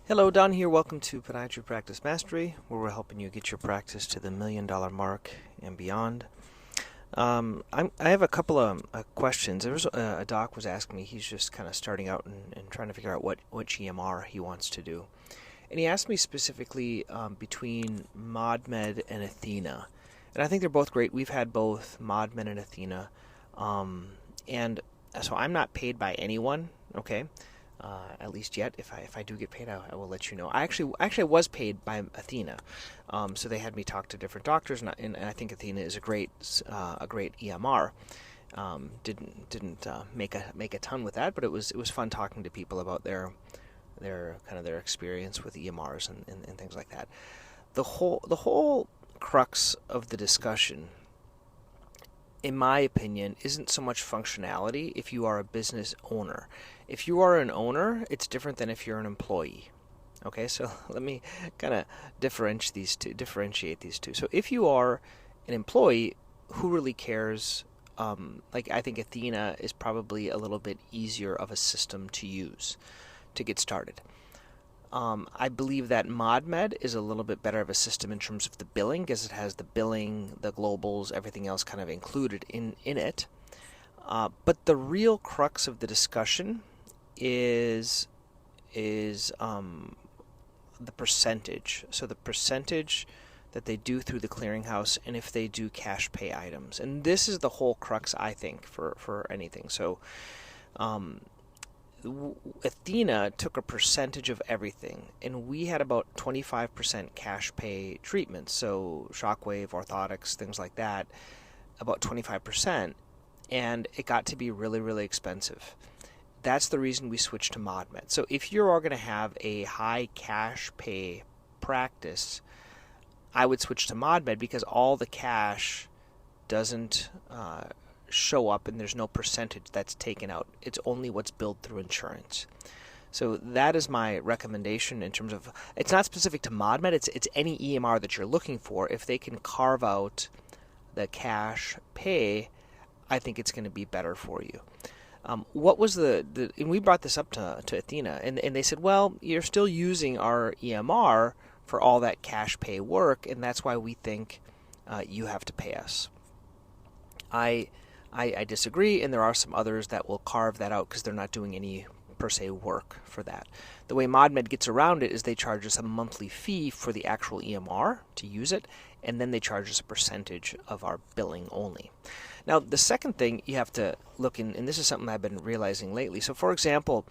Hello, Don here. Welcome to Podiatry Practice Mastery, where we're helping you get your practice to the $1,000,000 mark and beyond. I have a couple of questions. There was a doc was asking me. He's just kind of starting out and trying to figure out which EMR he wants to do, and he asked me specifically between ModMed and Athena, and I think they're both great. We've had both ModMed and Athena, and so I'm not paid by anyone. Okay. At least yet. If I do get paid, I will let you know. I was paid by Athena, so they had me talk to different doctors, and I think Athena is a great EMR. Didn't make a ton with that, but it was fun talking to people about their experience with EMRs and things like that. The whole crux of the discussion, in my opinion, isn't so much functionality if you are a business owner. If you are an owner, it's different than if you're an employee. Okay, so let me kind of differentiate these two. So if you are an employee, who really cares? I think Athena is probably a little bit easier of a system to use to get started. I believe that ModMed is a little bit better of a system in terms of the billing, because it has the billing, the globals, everything else kind of included in it. But the real crux of the discussion is the percentage. So the percentage that they do through the clearinghouse, and if they do cash pay items. And this is the whole crux, I think, for anything. So Athena took a percentage of everything, and we had about 25% cash pay treatments, so Shockwave, orthotics, things like that, about 25%, and it got to be really, really expensive. That's the reason we switched to ModMed. So if you are going to have a high cash pay practice, I would switch to ModMed, because all the cash doesn't show up, and there's no percentage that's taken out. It's only what's billed through insurance. So that is my recommendation in terms of, it's not specific to ModMed, it's any EMR that you're looking for. If they can carve out the cash pay, I think it's going to be better for you. What was and we brought this up to Athena, and they said, well, you're still using our EMR for all that cash pay work, and that's why we think you have to pay us. I disagree, and there are some others that will carve that out because they're not doing any per se work for that. The way ModMed gets around it is they charge us a monthly fee for the actual EMR to use it, and then they charge us a percentage of our billing only. Now, the second thing you have to look in, and this is something I've been realizing lately. So, for example,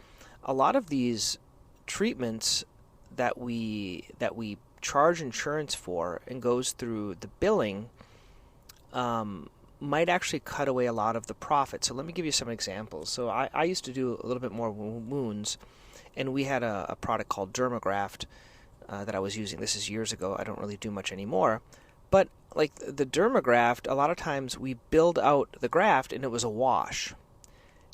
a lot of these treatments that we charge insurance for and goes through the billing might actually cut away a lot of the profit. So let me give you some examples. So I used to do a little bit more wounds, and we had a product called Dermagraft that I was using. This is years ago. I don't really do much anymore. But like the Dermagraft, a lot of times we billed out the graft and it was a wash,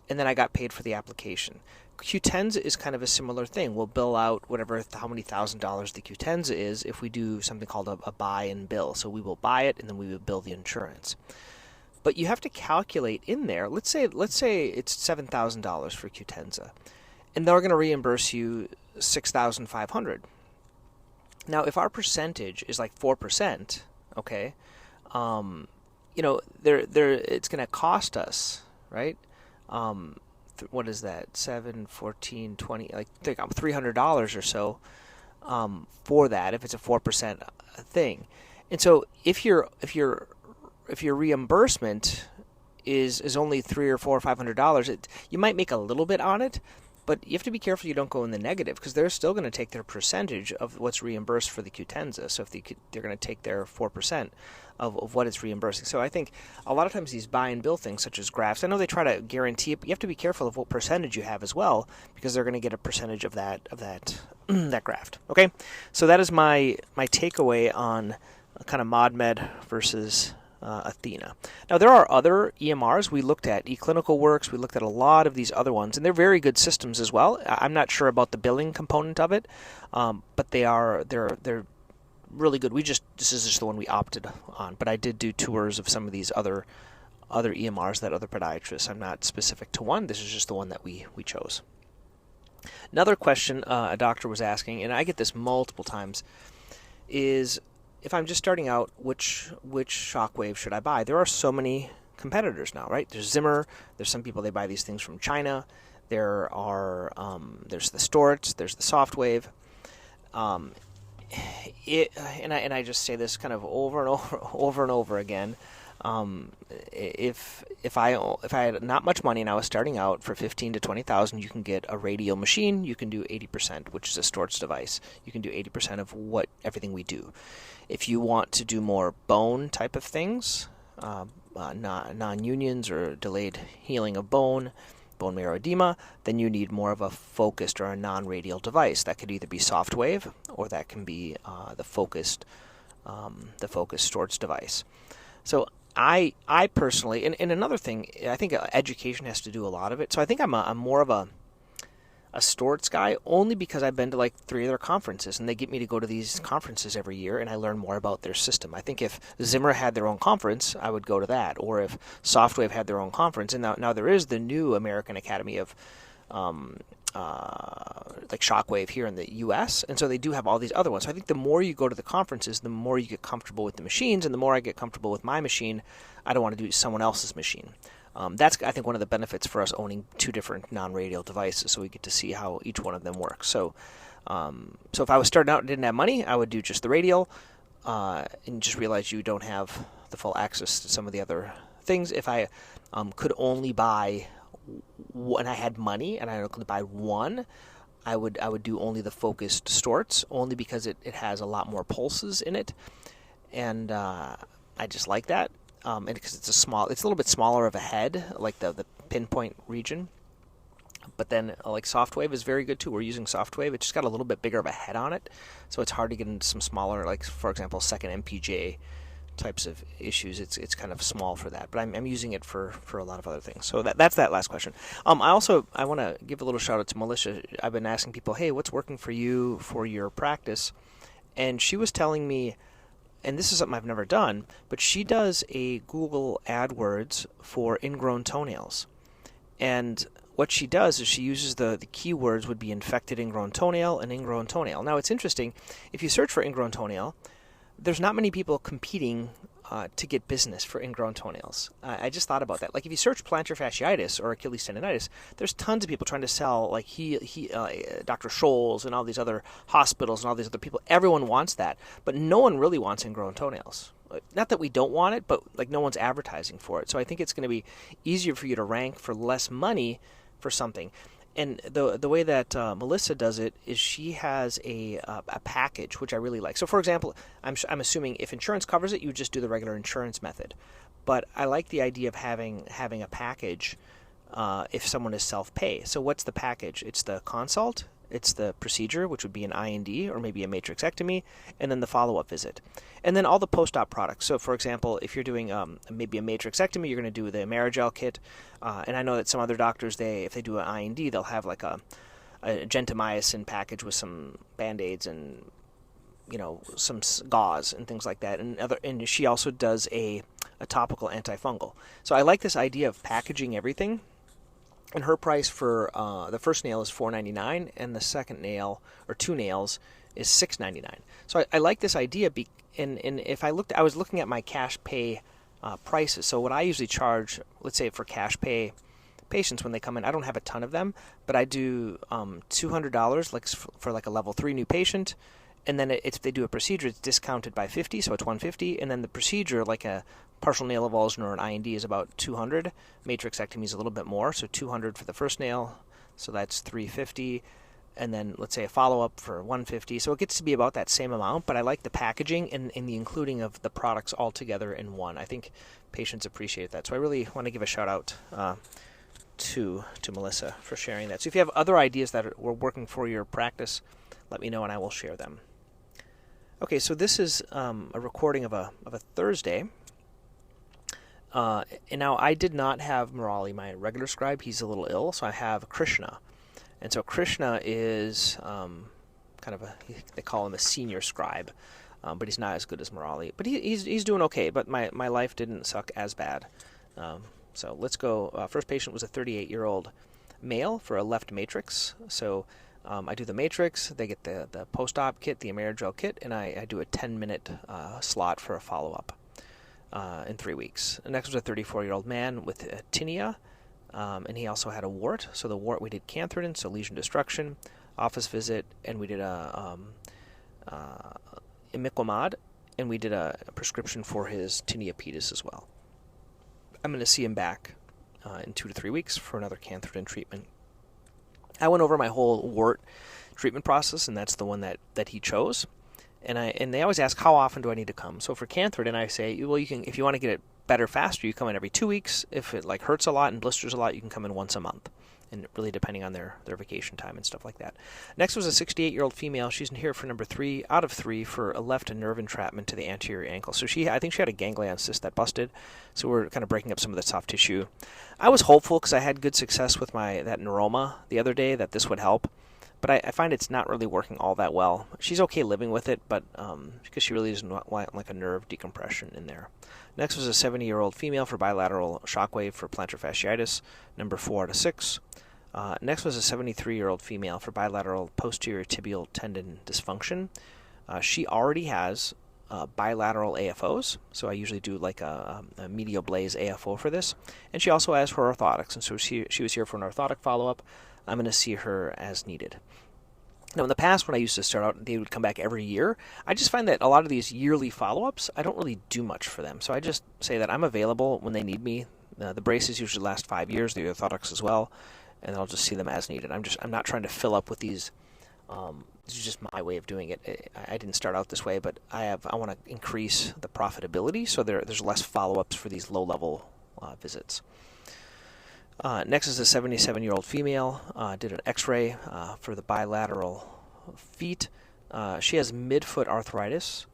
and then I got paid for the application. Qutenza is kind of a similar thing. We'll bill out how many $1,000s the Qutenza is if we do something called a buy and bill. So we will buy it and then we will bill the insurance. But you have to calculate in there. Let's say it's $7,000 for Qutenza, and they're going to reimburse you $6,500. Now, if our percentage is like 4%, okay, it's going to cost us, right? What is that? 7, 14, 20, like $300 or so for that if it's a 4% thing. And so if your reimbursement is only $300 or $400 or $500, you might make a little bit on it, but you have to be careful you don't go in the negative, because they're still going to take their percentage of what's reimbursed for the Qutenza. So if they're going to take their 4% of what it's reimbursing. So I think a lot of times these buy and bill things, such as grafts, I know they try to guarantee it, but you have to be careful of what percentage you have as well, because they're going to get a percentage of that that graft. Okay, so that is my takeaway on kind of ModMed versus Athena. Now, there are other EMRs. We looked at eClinicalWorks. We looked at a lot of these other ones, and they're very good systems as well. I'm not sure about the billing component of it, but they're really good. This is just the one we opted on. But I did do tours of some of these other EMRs that other podiatrists. I'm not specific to one. This is just the one that we chose. Another question a doctor was asking, and I get this multiple times, is if I'm just starting out, which Shockwave should I buy? There are so many competitors now, right? There's Zimmer. There's some people, they buy these things from China. There's the Storts. There's the Softwave. I just say this kind of over and over again. If I had not much money and I was starting out, for 15 to 20,000, you can get a Radial machine. You can do 80%, which is a Storts device. You can do 80% of everything we do. If you want to do more bone type of things, non-unions or delayed healing of bone marrow edema, then you need more of a focused or a non-radial device. That could either be Softwave or that can be the focused Storts device. So I personally, and another thing, I think education has to do a lot of it. So I think I'm more of a Storts guy, only because I've been to like 3 of their conferences, and they get me to go to these conferences every year, and I learn more about their system. I think if Zimmer had their own conference, I would go to that, or if Softwave had their own conference. And now there is the new American Academy of like Shockwave here in the U.S., and so they do have all these other ones. So I think the more you go to the conferences, the more you get comfortable with the machines, and the more I get comfortable with my machine, I don't want to do someone else's machine. That's, I think, one of the benefits for us owning 2 different non-radial devices, so we get to see how each one of them works. So if I was starting out and didn't have money, I would do just the Radial, and just realize you don't have the full access to some of the other things. If I could only buy, when I had money and I could buy one, I would do only the focused Storts, only because it has a lot more pulses in it, and I just like that. And because it's a little bit smaller of a head, like the pinpoint region. But then, like Softwave is very good too. We're using Softwave. It's just got a little bit bigger of a head on it, so it's hard to get into some smaller, like for example, second MPJ types of issues. It's kind of small for that. But I'm using it for a lot of other things. So that's that last question. I want to give a little shout out to Melissa. I've been asking people, hey, what's working for you for your practice? And she was telling me, and this is something I've never done, but she does a Google AdWords for ingrown toenails. And what she does is she uses the keywords would be infected ingrown toenail and ingrown toenail. Now, it's interesting. If you search for ingrown toenail, there's not many people competing to get business for ingrown toenails. I just thought about that. Like, if you search plantar fasciitis or Achilles tendonitis, there's tons of people trying to sell, like Dr. Scholl's and all these other hospitals and all these other people. Everyone wants that, but no one really wants ingrown toenails. Not that we don't want it, but like no one's advertising for it. So I think it's going to be easier for you to rank for less money for something. And the way that Melissa does it is she has a package, which I really like. So, for example, I'm assuming if insurance covers it, you just do the regular insurance method. But I like the idea of having a package if someone is self-pay. So what's the package? It's the consult, it's the procedure, which would be an IND or maybe a matrixectomy, and then the follow-up visit. And then all the post-op products. So, for example, if you're doing maybe a matrixectomy, you're going to do the Emerigel kit. And I know that some other doctors, if they do an IND, they'll have like a gentamicin package with some Band-Aids and some gauze and things like that. And she also does a topical antifungal. So I like this idea of packaging everything. And her price for the first nail is $4.99, and the second nail or 2 nails is $6.99. So I like this idea. And if I was looking at my cash pay prices. So what I usually charge, let's say for cash pay patients when they come in, I don't have a ton of them, but I do $200 like for like a level 3 new patient. And then if they do a procedure, it's discounted by 50, so it's $150. And then the procedure, like a partial nail avulsion or an IND, is about $200. Matrixectomy is a little bit more, so $200 for the first nail, so that's $350. And then let's say a follow-up for $150. So it gets to be about that same amount, but I like the packaging and the including of the products all together in one. I think patients appreciate that. So I really want to give a shout-out to Melissa for sharing that. So if you have other ideas that were working for your practice, let me know and I will share them. Okay, so this is a recording of a Thursday. And now I did not have Murali, my regular scribe. He's a little ill, so I have Krishna. And so Krishna is they call him a senior scribe, but he's not as good as Murali. But he's doing okay, but my life didn't suck as bad. So let's go. First patient was a 38-year-old male for a left matrix. So I do the matrix, they get the post-op kit, the Amerigel kit, and I do a 10-minute slot for a follow-up in 3 weeks. The next was a 34-year-old man with a tinea, and he also had a wart. So the wart, we did cantharidin, so lesion destruction, office visit, and we did a imiquimod, and we did a prescription for his tinea pedis as well. I'm going to see him back in 2 to 3 weeks for another cantharidin treatment. I went over my whole wart treatment process, and that's the one that he chose. And they always ask, how often do I need to come? So for cantharidin, I say, well, you can, if you want to get it better faster, you come in every 2 weeks. If it like hurts a lot and blisters a lot, you can come in once a month. And really depending on their vacation time and stuff like that. Next was a 68-year-old female. She's in here for number 3 out of 3 for a left nerve entrapment to the anterior ankle. So I think she had a ganglion cyst that busted. So we're kind of breaking up some of the soft tissue. I was hopeful because I had good success with that neuroma the other day that this would help. But I find it's not really working all that well. She's okay living with it, but because she really doesn't want like a nerve decompression in there. Next was a 70-year-old female for bilateral shockwave for plantar fasciitis, number 4 out of 6. Next was a 73-year-old female for bilateral posterior tibial tendon dysfunction. She already has bilateral AFOs, so I usually do like a medial blaze AFO for this. And she also has her orthotics, and so she was here for an orthotic follow-up. I'm going to see her as needed. Now, in the past, when I used to start out, they would come back every year. I just find that a lot of these yearly follow-ups, I don't really do much for them. So I just say that I'm available when they need me. The braces usually last 5 years, the orthotics as well, and I'll just see them as needed. I'm not trying to fill up with these. This is just my way of doing it. I didn't start out this way, but I want to increase the profitability, so there's less follow-ups for these low-level visits. Next is a 77-year-old female. Did an x-ray for the bilateral feet. She has midfoot arthritis,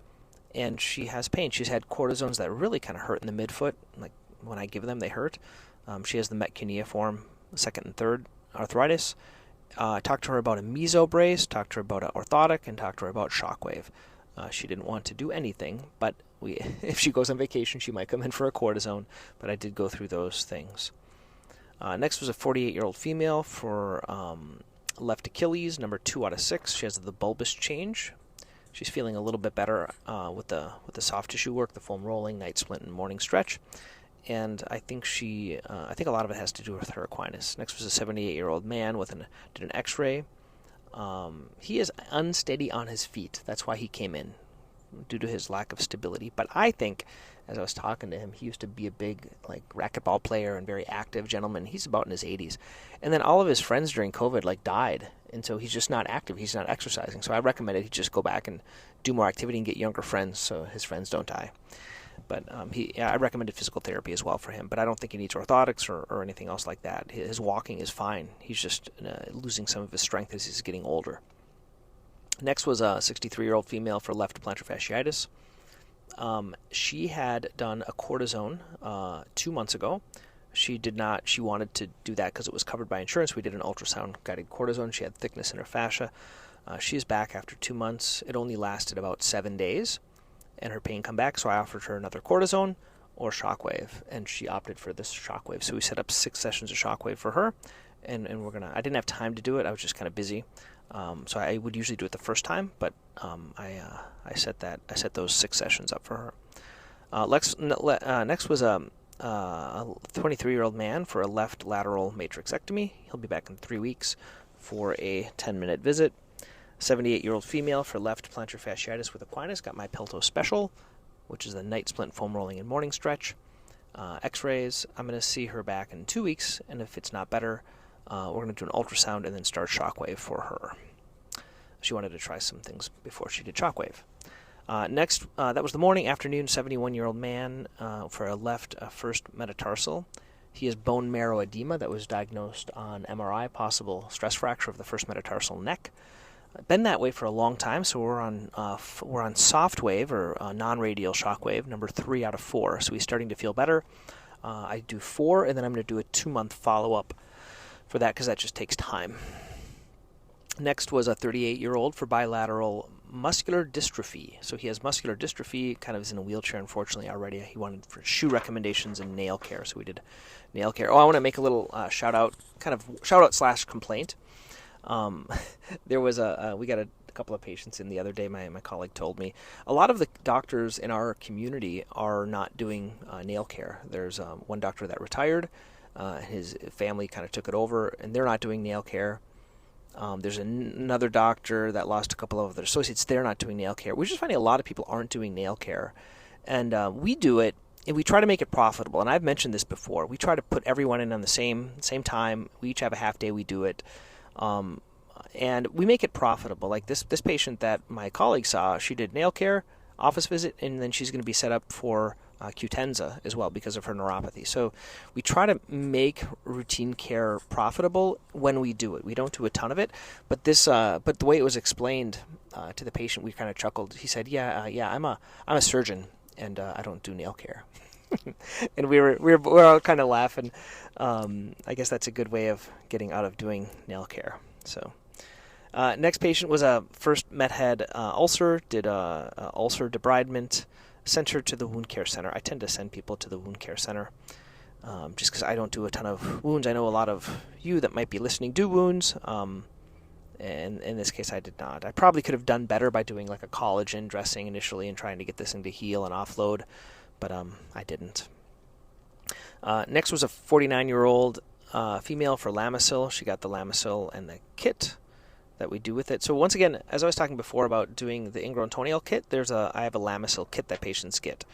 and she has pain. She's had cortisones that really kind of hurt in the midfoot. Like when I give them, they hurt. She has the metcuneiform 2nd and 3rd arthritis. Talked to her about a meso brace, talked to her about an orthotic, and talked to her about Shockwave. She didn't want to do anything, but if she goes on vacation, she might come in for a cortisone, but I did go through those things. Next was a 48-year-old female for left Achilles, number 2 out of 6. She has the bulbous change. She's feeling a little bit better with the soft tissue work, the foam rolling, night splint, and morning stretch. And I think I think a lot of it has to do with her equinus. Next was a 78-year-old man did an X-ray. He is unsteady on his feet. That's why he came in, due to his lack of stability. But I think, as I was talking to him, he used to be a big racquetball player and very active gentleman. He's about in his 80s. And then all of his friends during COVID died. And so he's just not active. He's not exercising. So I recommended he just go back and do more activity and get younger friends so his friends don't die. But I recommended physical therapy as well for him. But I don't think he needs orthotics or anything else like that. His walking is fine. He's just losing some of his strength as he's getting older. Next was a 63-year-old female for left plantar fasciitis. She had done a cortisone 2 months ago. She wanted to do that because it was covered by insurance. We did an ultrasound-guided cortisone. She had thickness in her fascia. She's back after 2 months. It only lasted about 7 days, and her pain come back, so I offered her another cortisone or Shockwave, and she opted for this Shockwave. So we set up 6 sessions of Shockwave for her, and I didn't have time to do it. I was just kind of busy. So I would usually do it the first time, but I set those 6 sessions up for her. Next was a 23-year-old man for a left lateral matrixectomy. He'll be back in 3 weeks for a 10-minute visit. 78-year-old female for left plantar fasciitis with equinus. Got my Pelto special, which is the night splint foam rolling and morning stretch. X-rays. I'm going to see her back in 2 weeks, and if it's not better, we're going to do an ultrasound and then start Shockwave for her. She wanted to try some things before she did Shockwave. Next, that was the morning, afternoon, 71-year-old man for a left first metatarsal. He has bone marrow edema that was diagnosed on MRI, possible stress fracture of the first metatarsal neck. Been that way for a long time, so we're on soft wave or non-radial Shockwave, number 3 out of 4. So he's starting to feel better. I do 4, and then I'm going to do a 2-month follow-up for that because that just takes time. Next was a 38-year-old for bilateral muscular dystrophy. So he has muscular dystrophy, kind of is in a wheelchair, unfortunately, already. He wanted for shoe recommendations and nail care, so we did nail care. Oh, I want to make a little shout-out / complaint. There was we got a couple of patients in the other day, my colleague told me. A lot of the doctors in our community are not doing nail care. There's one doctor that retired. His family kind of took it over, and they're not doing nail care. There's another doctor that lost a couple of their associates. They're not doing nail care. We're just finding a lot of people aren't doing nail care. And we do it, and we try to make it profitable. And I've mentioned this before. We try to put everyone in on the same time. We each have a half day we do it. And we make it profitable. Like this patient that my colleague saw, she did nail care, office visit, and then she's going to be set up for Qutenza as well because of her neuropathy. So we try to make routine care profitable when we do it. We don't do a ton of it, but but the way it was explained to the patient, we kind of chuckled. He said, "Yeah, I'm a surgeon, and I don't do nail care." And we're all kind of laughing. I guess that's a good way of getting out of doing nail care. So. Next patient was a first had ulcer, did ulcer debridement, sent her to the wound care center. I tend to send people to the wound care center just because I don't do a ton of wounds. I know a lot of you that might be listening do wounds, and in this case I did not. I probably could have done better by doing like a collagen dressing initially and trying to get this thing to heal and offload, but I didn't. Next was a 49-year-old female for Lamisil. She got the Lamisil and the kit that we do with it. So once again, as I was talking before about doing the Ingrown Toenail kit, I have a Lamisil kit that patients get.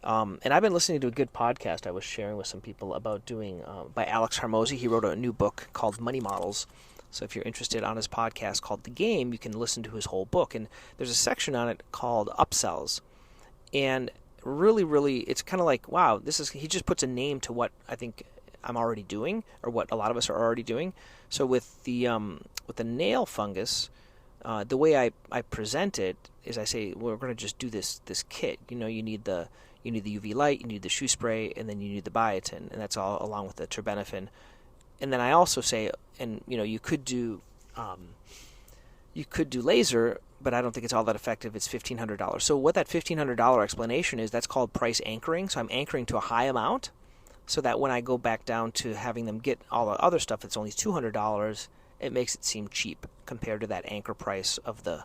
And I've been listening to a good podcast I was sharing with some people about doing by Alex Hormozi. He wrote a new book called Money Models. So if you're interested on his podcast called The Game, you can listen to his whole book. And there's a section on it called Upsells. And really, it's kind of like, wow, he just puts a name to what I think I'm already doing, or what a lot of us are already doing. So with the nail fungus, the way I present it is I say, well, we're going to just do this kit. You need the UV light, you need the shoe spray, and then you need the biotin, and that's all along with the terbinafine. And then I also say, and you could do laser, but I don't think it's all that effective. It's $1,500. So what that $1,500 explanation is, that's called price anchoring. So I'm anchoring to a high amount, so that when I go back down to having them get all the other stuff that's only $200, it makes it seem cheap compared to that anchor price of the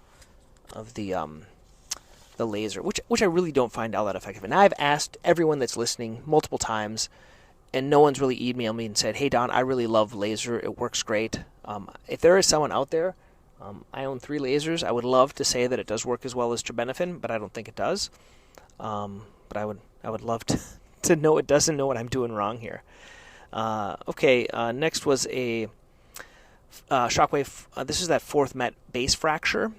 laser, which I really don't find all that effective. And I've asked everyone that's listening multiple times, and no one's really emailed me and said, "Hey Don, I really love laser. It works great." If there is someone out there, I own 3 lasers. I would love to say that it does work as well as terbinafine, but I don't think it does. But I would love to know it doesn't know what I'm doing wrong here. Next was a Shockwave. This is that 4th Met base fracture.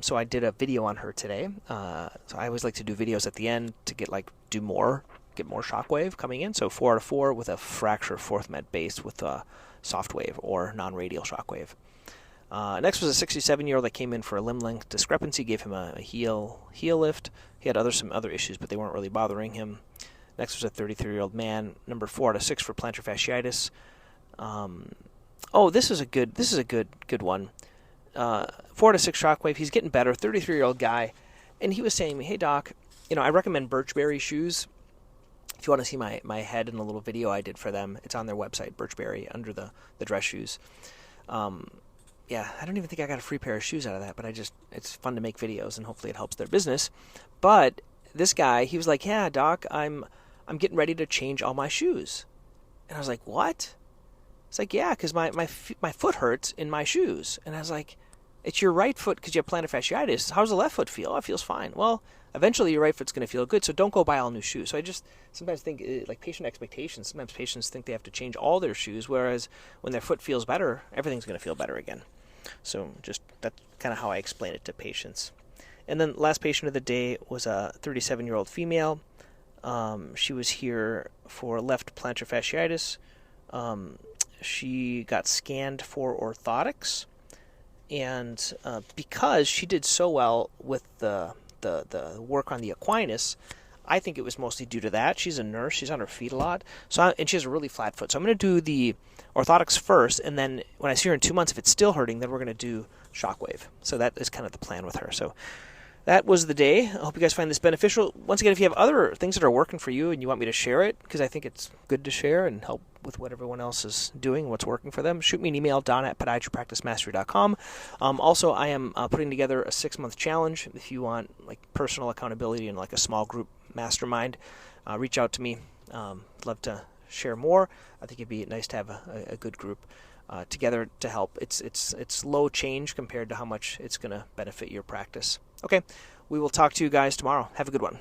So I did a video on her today. So I always like to do videos at the end to get more Shockwave coming in. So 4 out of 4 with a fracture 4th Met base with a soft wave or non-radial Shockwave. Next was a 67-year-old that came in for a limb length discrepancy. Gave him a heel lift. He had some other issues, but they weren't really bothering him. Next was a 33-year-old man, number 4 out of 6 for plantar fasciitis. This is a good one. 4 out of 6 Shockwave. He's getting better. 33-year-old guy, and he was saying, "Hey doc, I recommend Birchberry shoes. If you want to see my head in a little video I did for them, it's on their website, Birchberry, under the dress shoes." I don't even think I got a free pair of shoes out of that, but it's fun to make videos, and hopefully it helps their business. But this guy, he was like, "Yeah, doc, I'm getting ready to change all my shoes." And I was like, "What?" It's like, "Yeah, because my foot hurts in my shoes." And I was like, "It's your right foot because you have plantar fasciitis. How's the left foot feel?" "Oh, it feels fine." "Well, eventually your right foot's going to feel good, so don't go buy all new shoes." So I just sometimes think, like patient expectations, sometimes patients think they have to change all their shoes, whereas when their foot feels better, everything's going to feel better again. So just that's kind of how I explain it to patients. And then last patient of the day was a 37-year-old female. She was here for left plantar fasciitis. She got scanned for orthotics, and because she did so well with the work on the equinus, I think it was mostly due to that. She's a nurse. She's on her feet a lot. And she has a really flat foot. So I'm going to do the orthotics first, and then when I see her in 2 months, if it's still hurting, then we're going to do Shockwave. So that is kind of the plan with her. So that was the day. I hope you guys find this beneficial. Once again, if you have other things that are working for you and you want me to share it, because I think it's good to share and help with what everyone else is doing, what's working for them, shoot me an email, don@podiatrypracticemastery.com. Also, I am putting together a 6-month challenge. If you want like personal accountability and like a small group mastermind, reach out to me. Love to share more. I think it'd be nice to have a good group together to help. It's low change compared to how much it's going to benefit your practice. Okay, we will talk to you guys tomorrow. Have a good one.